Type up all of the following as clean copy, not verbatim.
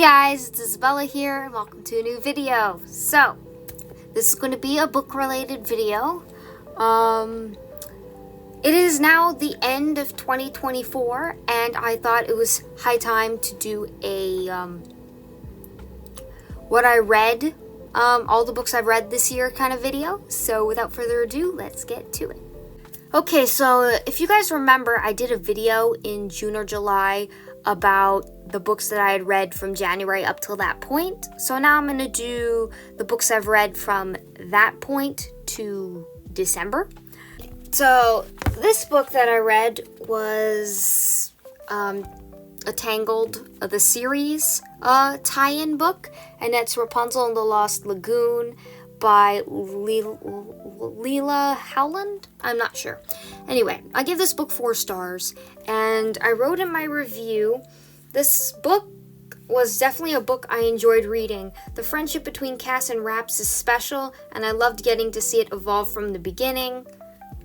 guys, it's Isabella here, and welcome to a new video. So, this is going to be a book-related video. It is now the end of 2024, and I thought it was high time to do a, what I read, all the books I've read this year kind of video. So, without further ado, let's get to it. Okay, so if you guys remember, I did a video in June or July about the books that I had read from January up till that point. So now I'm going to do the books I've read from that point to December. So this book that I read was a Tangled, the series tie-in book, and that's Rapunzel and the Lost Lagoon by Leila Howland? I'm not sure. Anyway, I give this book 4 stars, and I wrote in my review, this book was definitely a book I enjoyed reading. The friendship between Cass and Raps is special, and I loved getting to see it evolve from the beginning,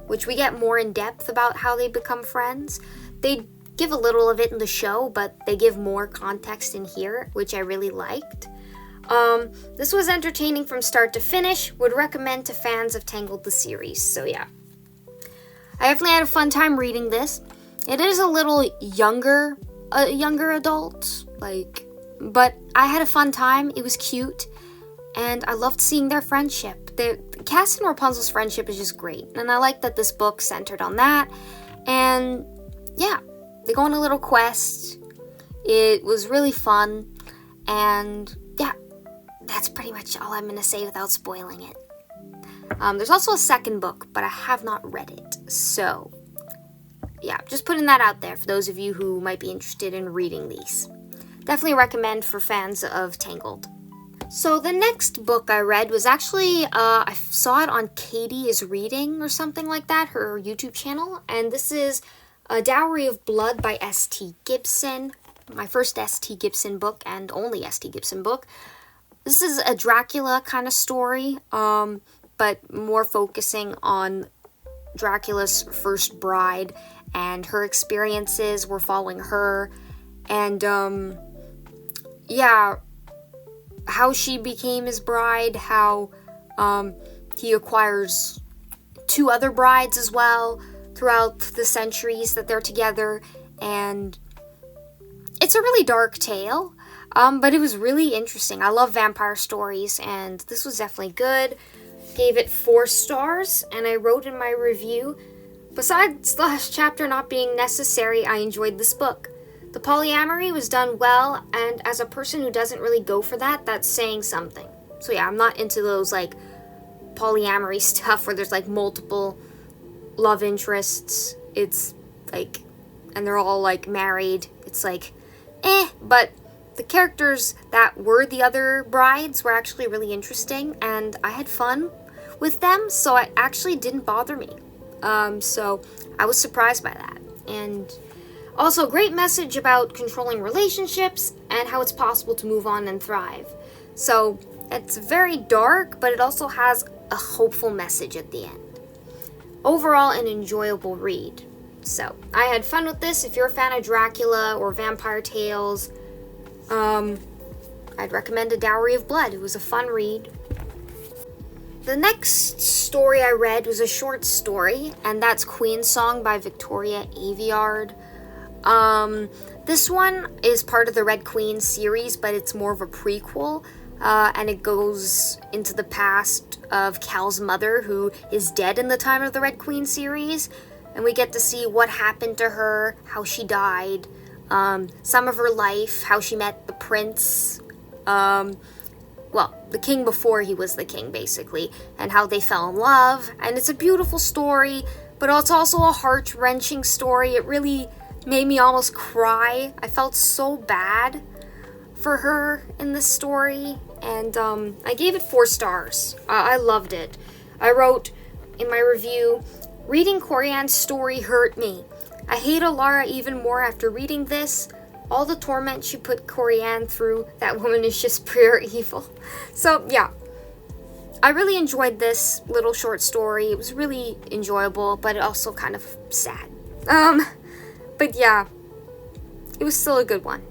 which we get more in depth about how they become friends. They give a little of it in the show, but they give more context in here, which I really liked. This was entertaining from start to finish. Would recommend to fans of Tangled the series. So yeah, I definitely had a fun time reading this. It is a little younger adult, but I had a fun time. It was cute, and I loved seeing their friendship. Cass and Rapunzel's friendship is just great, and I like that this book centered on that. And yeah, they go on a little quest. It was really fun, and yeah, that's pretty much all I'm going to say without spoiling it. There's also a second book, but I have not read it. So, yeah, just putting that out there for those of you who might be interested in reading these. Definitely recommend for fans of Tangled. So the next book I read was actually, I saw it on Katie is Reading or something like that, her YouTube channel. And this is A Dowry of Blood by S.T. Gibson. My first S.T. Gibson book and only S.T. Gibson book. This is a Dracula kind of story, but more focusing on Dracula's first bride and her experiences. We're following her and, yeah, how she became his bride, how he acquires 2 other brides as well throughout the centuries that they're together. And it's a really dark tale. But it was really interesting. I love vampire stories, and this was definitely good. Gave it 4 stars, and I wrote in my review, besides the last chapter not being necessary, I enjoyed this book. The polyamory was done well, and as a person who doesn't really go for that, that's saying something. So yeah, I'm not into those, polyamory stuff where there's, multiple love interests. It's, and they're all, married. It's, but the characters that were the other brides were actually really interesting, and I had fun with them, so it actually didn't bother me. So I was surprised by that. And also, great message about controlling relationships and how it's possible to move on and thrive. So it's very dark, but it also has a hopeful message at the end. Overall, an enjoyable read. So I had fun with this. If you're a fan of Dracula or vampire tales, I'd recommend A Dowry of Blood. It was a fun read. The next story I read was a short story, and that's Queen's Song by Victoria Aveyard. This one is part of the Red Queen series, but it's more of a prequel, and it goes into the past of Cal's mother, who is dead in the time of the Red Queen series, and we get to see what happened to her, how she died, some of her life, how she met the prince, the king before he was the king, basically, and how they fell in love. And it's a beautiful story, but it's also a heart-wrenching story. It really made me almost cry. I felt so bad for her in this story, and I gave it 4 stars. I loved it. I wrote in my review, reading Corian's story hurt me. I hate Alara even more after reading this. All the torment she put Corian through, that woman is just pure evil. So, yeah. I really enjoyed this little short story. It was really enjoyable, but also kind of sad. But yeah, it was still a good one.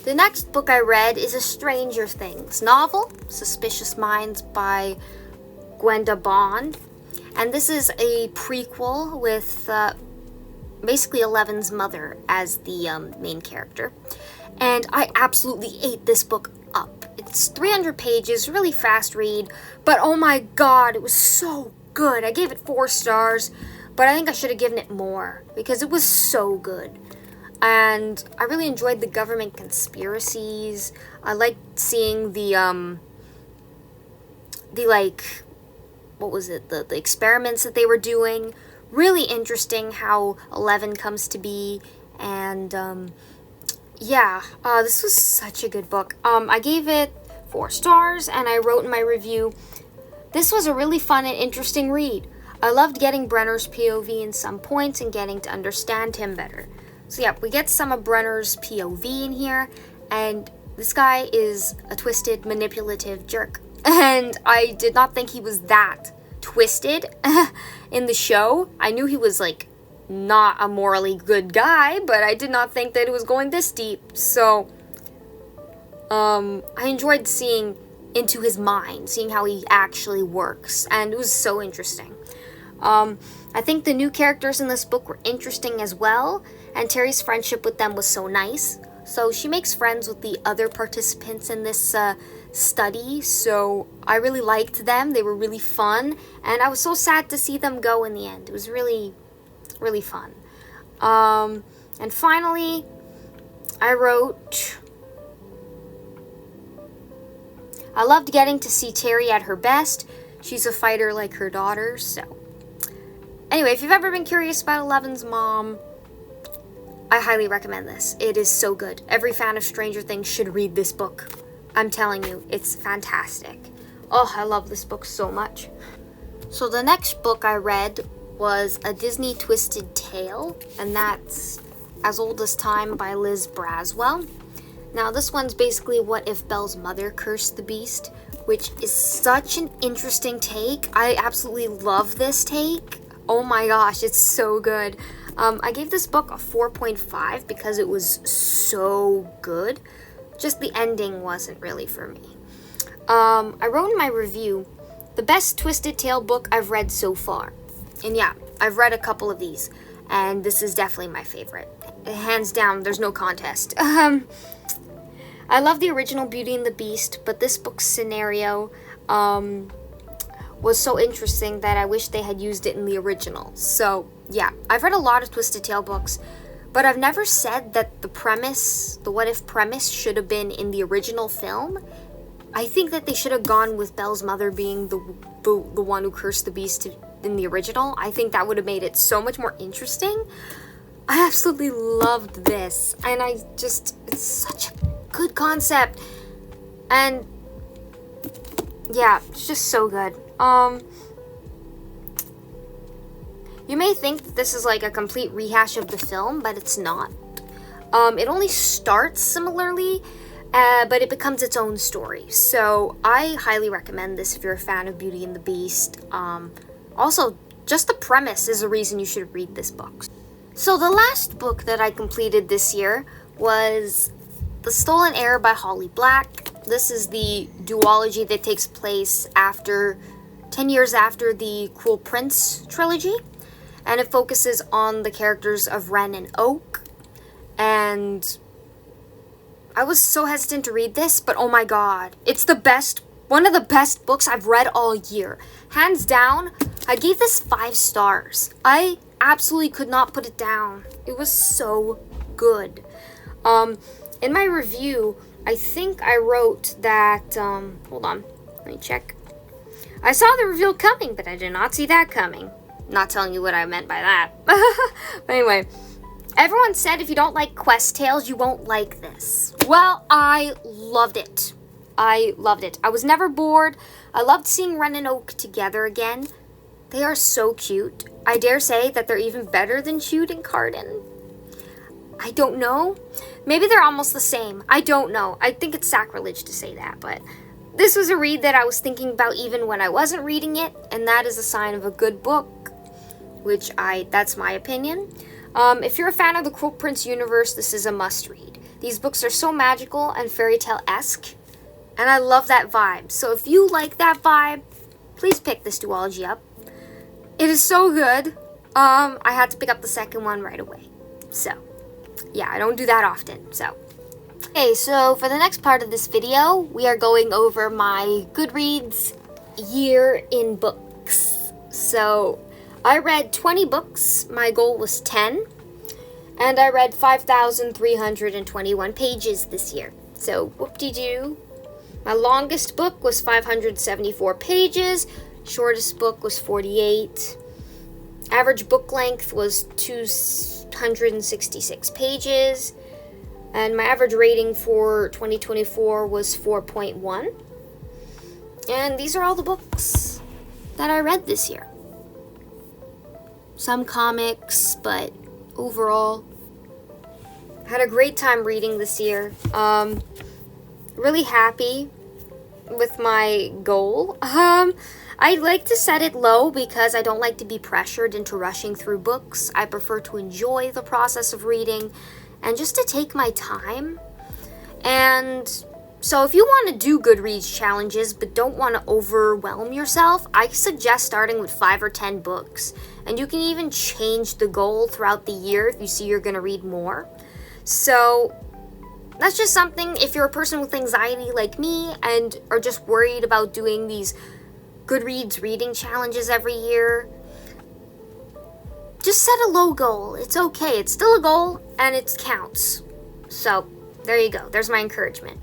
The next book I read is a Stranger Things novel, Suspicious Minds by Gwenda Bond. And this is a prequel with basically Eleven's mother as the main character. And I absolutely ate this book up. It's 300 pages, really fast read, but oh my god, it was so good. I gave it 4 stars, but I think I should have given it more because it was so good. And I really enjoyed the government conspiracies. I liked seeing the what was it? The experiments that they were doing. Really interesting how 11 comes to be. And this was such a good book. I gave it 4 stars, and I wrote in my review, this was a really fun and interesting read. I loved getting Brenner's POV in some points and getting to understand him better. So yeah, we get some of Brenner's POV in here, and this guy is a twisted, manipulative jerk. And I did not think he was that twisted in the show. I knew he was, like, not a morally good guy, but I did not think that it was going this deep. So, I enjoyed seeing into his mind, seeing how he actually works, and it was so interesting. I think the new characters in this book were interesting as well, and Terry's friendship with them was so nice. So she makes friends with the other participants in this study, so I really liked them. They were really fun, and I was so sad to see them go in the end. It was really, really fun. And finally, I wrote, I loved getting to see Terry at her best. She's a fighter like her daughter, so. Anyway, if you've ever been curious about Eleven's mom, I highly recommend this. It is so good. Every fan of Stranger Things should read this book. I'm telling you, it's fantastic. Oh, I love this book so much. So the next book I read was A Disney Twisted Tale, and that's As Old as Time by Liz Braswell. Now, this one's basically what if Belle's mother cursed the beast, which is such an interesting take. I absolutely love this take. Oh my gosh, it's so good. I gave this book a 4.5 because it was so good. Just the ending wasn't really for me. I wrote in my review, the best Twisted Tale book I've read so far. And yeah, I've read a couple of these, and this is definitely my favorite. Hands down, there's no contest. I love the original Beauty and the Beast, but this book's scenario was so interesting that I wish they had used it in the original. So, yeah, I've read a lot of Twisted Tale books, but I've never said that the premise, the what if premise, should have been in the original film. I think that they should have gone with Belle's mother being the one who cursed the beast in the original. I think that would have made it so much more interesting. I absolutely loved this, and it's such a good concept, and yeah, it's just so good. You may think that this is like a complete rehash of the film, but it's not. It only starts similarly, but it becomes its own story. So I highly recommend this if you're a fan of Beauty and the Beast. Also, just the premise is a reason you should read this book. So the last book that I completed this year was The Stolen Heir by Holly Black. This is the duology that takes place 10 years after the Cruel Prince trilogy. And it focuses on the characters of Ren and Oak. And I was so hesitant to read this, but oh my god. It's one of the best books I've read all year. Hands down, I gave this 5 stars. I absolutely could not put it down. It was so good. In my review, I think I wrote that, hold on, let me check. I saw the reveal coming, but I did not see that coming. Not telling you what I meant by that. But anyway, everyone said if you don't like Quest Tales, you won't like this. Well, I loved it. I loved it. I was never bored. I loved seeing Ren and Oak together again. They are so cute. I dare say that they're even better than Chute and Cardan. I don't know. Maybe they're almost the same. I don't know. I think it's sacrilege to say that, but this was a read that I was thinking about even when I wasn't reading it, and that is a sign of a good book, that's my opinion. If you're a fan of the Cruel Prince universe, this is a must-read. These books are so magical and fairy tale-esque, and I love that vibe. So if you like that vibe, please pick this duology up. It is so good. I had to pick up the second one right away. So, yeah, I don't do that often, so. Okay, so for the next part of this video, we are going over my Goodreads year in books. So, I read 20 books, my goal was 10, and I read 5,321 pages this year. So, whoop-de-doo. My longest book was 574 pages, shortest book was 48. Average book length was 266 pages, and my average rating for 2024 was 4.1. And these are all the books that I read this year. Some comics, but overall, I had a great time reading this year. Really happy with my goal. I like to set it low because I don't like to be pressured into rushing through books. I prefer to enjoy the process of reading and just to take my time. And so if you want to do Goodreads challenges but don't want to overwhelm yourself, I suggest starting with 5 or 10 books. And you can even change the goal throughout the year if you see you're going to read more. So that's just something, if you're a person with anxiety like me and are just worried about doing these Goodreads reading challenges every year, just set a low goal. It's okay. It's still a goal and it counts. So there you go. There's my encouragement.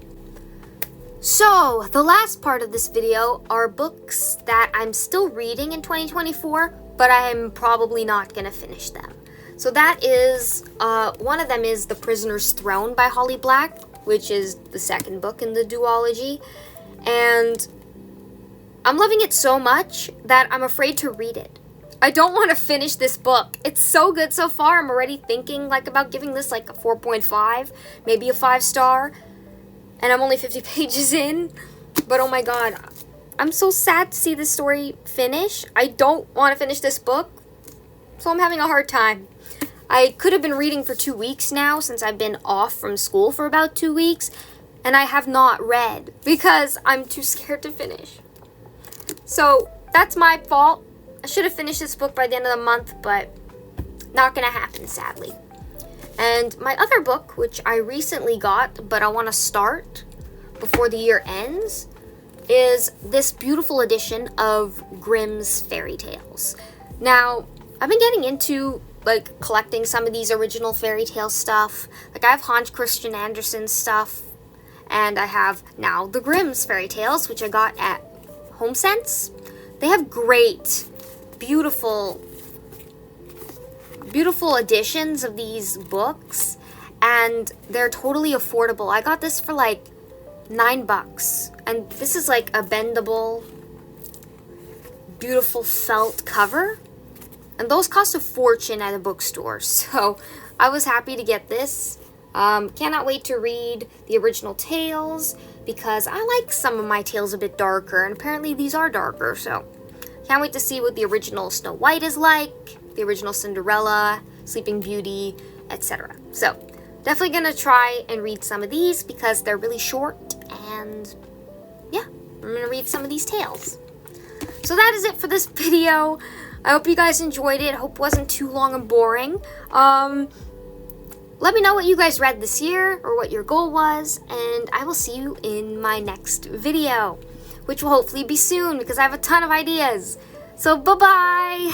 So the last part of this video are books that I'm still reading in 2024, but I'm probably not going to finish them. So that is, one of them is The Prisoner's Throne by Holly Black, which is the second book in the duology. And I'm loving it so much that I'm afraid to read it. I don't want to finish this book. It's so good so far. I'm already thinking about giving this a 4.5, maybe a 5-star. And I'm only 50 pages in. But oh my god, I'm so sad to see this story finish. I don't want to finish this book, so I'm having a hard time. I could have been reading for 2 weeks now since I've been off from school for about 2 weeks, and I have not read because I'm too scared to finish. So that's my fault. I should have finished this book by the end of the month, but not gonna happen, sadly. And my other book, which I recently got, but I want to start before the year ends, is this beautiful edition of Grimm's Fairy Tales. Now, I've been getting into collecting some of these original fairy tale stuff. I have Hans Christian Andersen stuff, and I have now the Grimm's Fairy Tales, which I got at HomeSense. They have great, beautiful editions of these books, and they're totally affordable. I got this for $9, and this is a bendable, beautiful felt cover. And those cost a fortune at a bookstore, so I was happy to get this. Cannot wait to read the original tales, because I like some of my tales a bit darker, and apparently these are darker, so can't wait to see what the original Snow White is like, the original Cinderella, Sleeping Beauty, etc. So definitely gonna try and read some of these because they're really short, and yeah, I'm gonna read some of these tales. So that is it for this video. I hope you guys enjoyed it. Hope it wasn't too long and boring. Let me know what you guys read this year or what your goal was, and I will see you in my next video, which will hopefully be soon because I have a ton of ideas. So bye-bye!